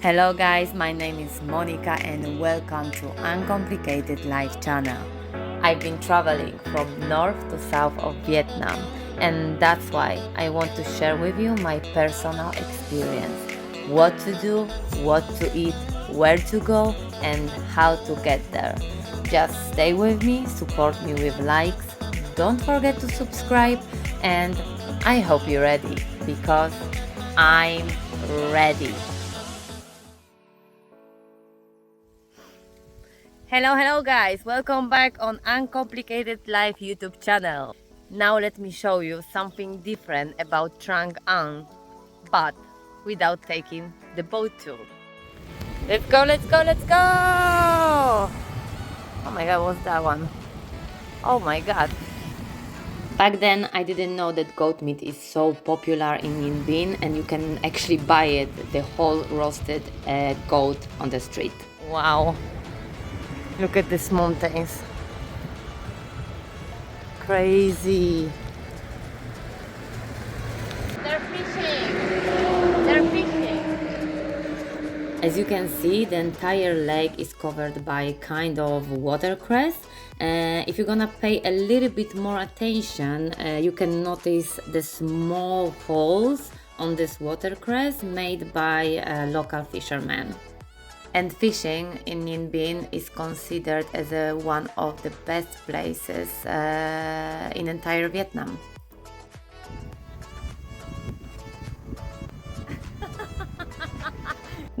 Hello guys, my name is Monica and welcome to Uncomplicated Life channel. I've been traveling from north to south of Vietnam, and that's why I want to share with you my personal experience. What to do, what to eat, where to go and how to get there. Just stay with me, support me with likes, don't forget to subscribe, and I hope you're ready because I'm ready. Hello guys, welcome back on Uncomplicated Life YouTube channel. Now let me show you something different about Trang An, but without taking the boat tour. Let's go, let's go, let's go! Oh my god, what's that one? Oh my god. Back then I didn't know that goat meat is so popular in Ninh Binh and you can actually buy it, the whole roasted goat on the street. Wow. Look at these mountains. Crazy. They're fishing. They're fishing. As you can see, the entire lake is covered by kind of watercress. If you're gonna pay a little bit more attention, you can notice the small holes on this watercress made by local fishermen. And fishing in Ninh Binh is considered as one of the best places in entire Vietnam.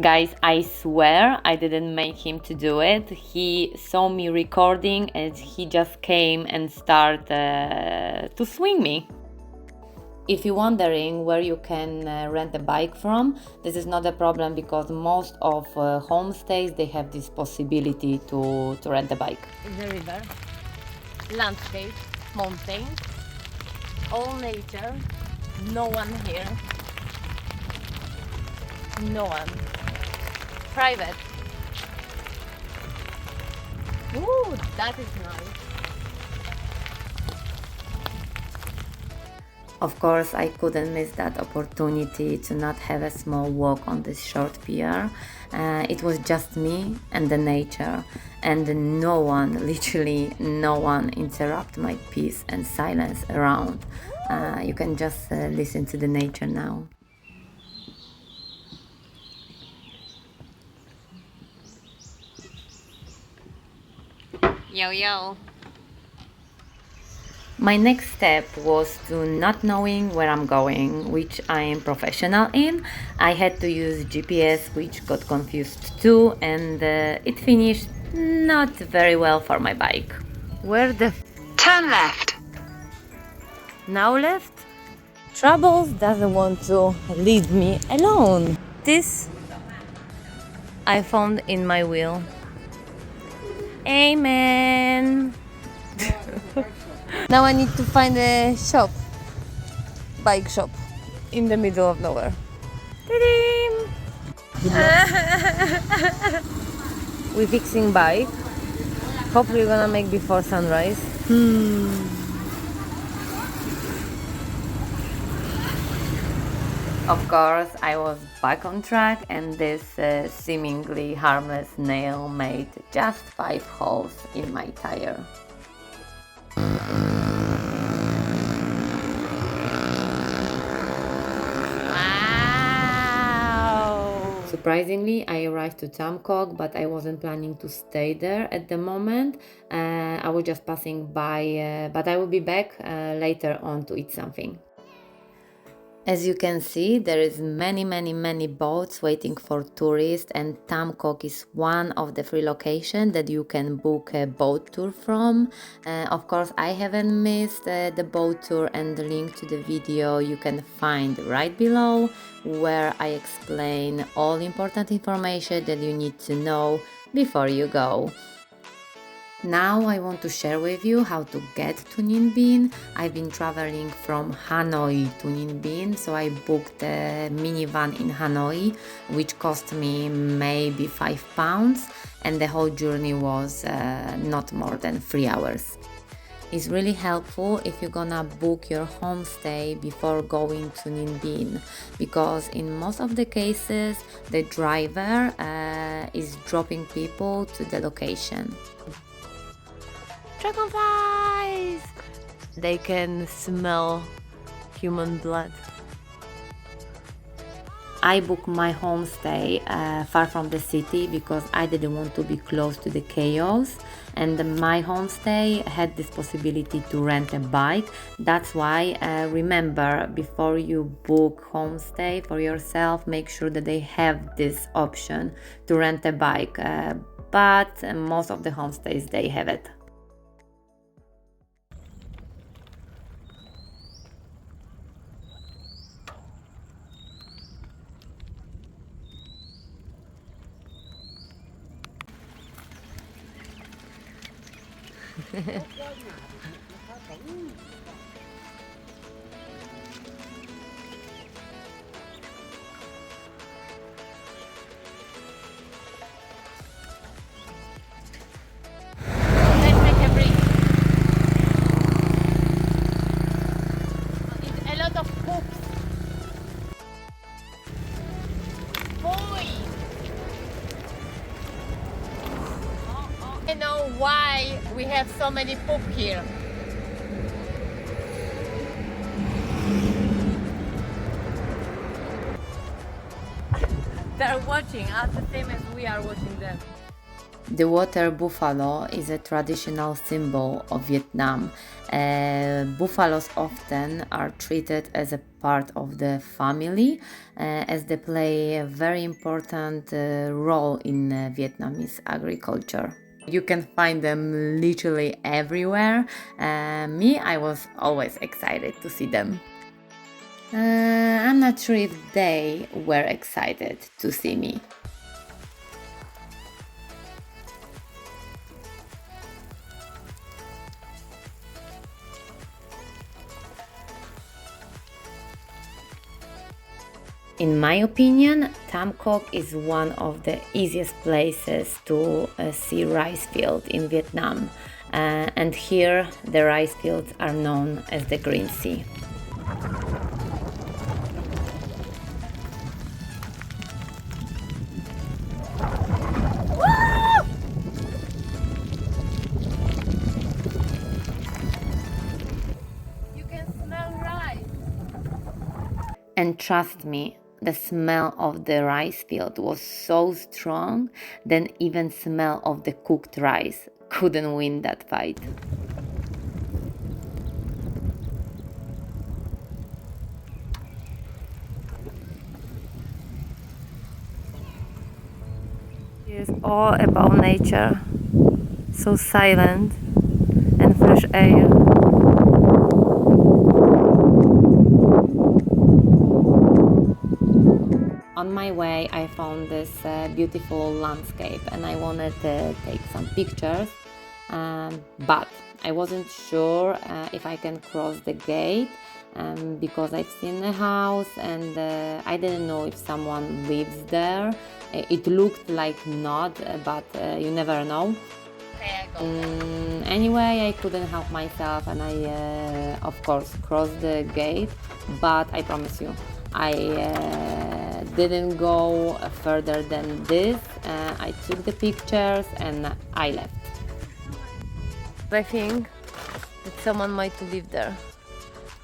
Guys, I swear I didn't make him to do it. He saw me recording and he just came and started to swing me. If you're wondering where you can rent a bike from, this is not a problem because most of homestays, they have this possibility to rent a bike. The river, landscape, mountains, all nature, no one here, no one, private. Ooh, that is nice. Of course, I couldn't miss that opportunity to not have a small walk on this short pier. It was just me and the nature, and no one, literally no one, interrupt my peace and silence around. You can just listen to the nature now. Yo, yo. My next step was to not knowing where I'm going, which I am professional in. I had to use GPS, which got confused too, and it finished not very well for my bike. Where the Turn left. now left? Troubles doesn't want to leave me alone. This I found in my wheel. Amen. Now I need to find a shop, bike shop, in the middle of nowhere. We're fixing bike. Hopefully we're gonna make before sunrise. Of course, I was back on track and this seemingly harmless nail made just 5 holes in my tire. Wow! Surprisingly, I arrived to Tam Quoc, but I wasn't planning to stay there at the moment. I was just passing by, but I will be back later on to eat something. As you can see, there is many boats waiting for tourists, and Tam Quoc is one of the 3 locations that you can book a boat tour from. Of course, I haven't missed the boat tour, and the link to the video you can find right below, where I explain all important information that you need to know before you go. Now I want to share with you how to get to Ninh Binh. I've been traveling from Hanoi to Ninh Binh, so I booked a minivan in Hanoi, which cost me maybe £5, and the whole journey was not more than 3 hours. is really helpful if you're gonna book your homestay before going to Ninh Binh, because in most of the cases the driver is dropping people to the location. Dragonflies! They can smell human blood. I booked my homestay far from the city because I didn't want to be close to the chaos, and my homestay had this possibility to rent a bike. That's why remember, before you book homestay for yourself, make sure that they have this option to rent a bike, but most of the homestays, they have it. Let's take a break. It's a lot of poops. Boy! I know why we have so many poop here. They're watching us the same as we are watching them. The water buffalo is a traditional symbol of Vietnam. Buffaloes often are treated as a part of the family, as they play a very important role in Vietnamese agriculture. You can find them literally everywhere. I was always excited to see them. I'm not sure if they were excited to see me. In my opinion, Tam Quoc is one of the easiest places to see rice fields in Vietnam, and here the rice fields are known as the Green Sea. You can smell rice. And trust me, the smell of the rice field was so strong that even smell of the cooked rice couldn't win that fight. It's all about nature, so silent and fresh air. On my way, I found this beautiful landscape and I wanted to take some pictures, but I wasn't sure if I can cross the gate because I've seen the house and I didn't know if someone lives there. It looked like not, but you never know. Anyway, I couldn't help myself and I, of course, crossed the gate, but I promise you, I didn't go further than this. I took the pictures and I left. I think that someone might live there,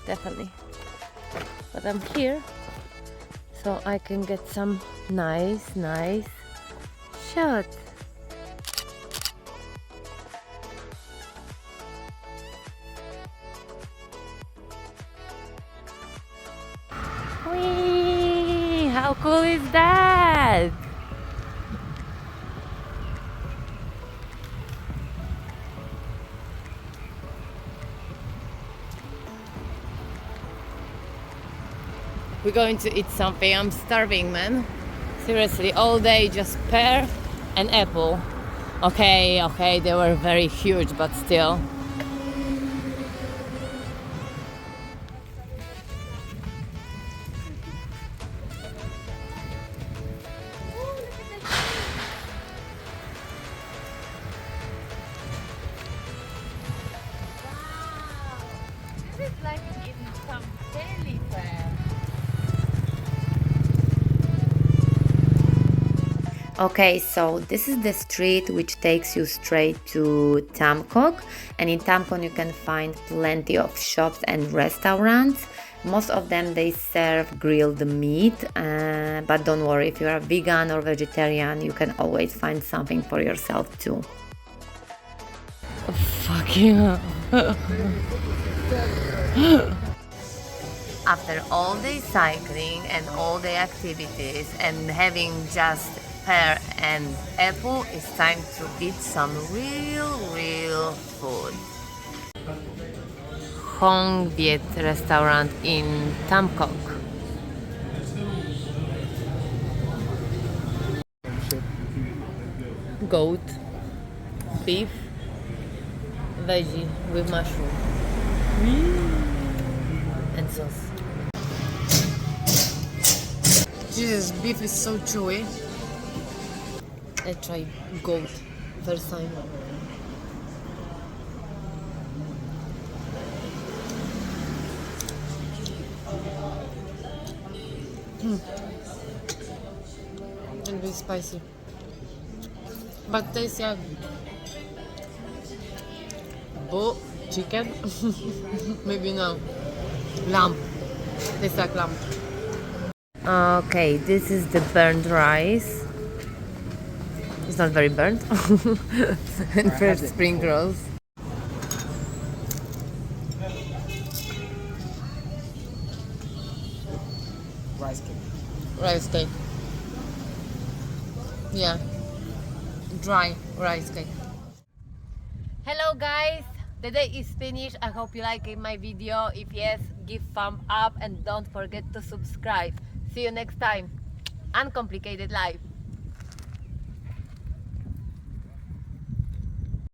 definitely. But I'm here, so I can get some nice shot. Whee! How cool is that? We're going to eat something. I'm starving, man. Seriously, all day just pear and apple. Okay, they were very huge, but still. Okay, so this is the street which takes you straight to Tamkok, and in Tamkok you can find plenty of shops and restaurants. Most of them they serve grilled meat, but don't worry, if you're a vegan or vegetarian, you can always find something for yourself too. Fuck yeah. After all day cycling and all day activities and having just pear and apple, it's time to eat some real food. Hong Viet restaurant in Tamkok. Goat, beef, veggie with mushroom and sauce. Jesus, beef is so chewy. I tried goat first time. A bit spicy, but tastes like chicken. Maybe no, lamb. Tastes like lamb. Okay, this is the burnt rice. It's not very burnt. And fresh spring rolls. Rice cake. Yeah, dry rice cake. Hello guys, the day is finished. I hope you like my video. If yes, give thumb up and don't forget to subscribe. See you next time. Uncomplicated life.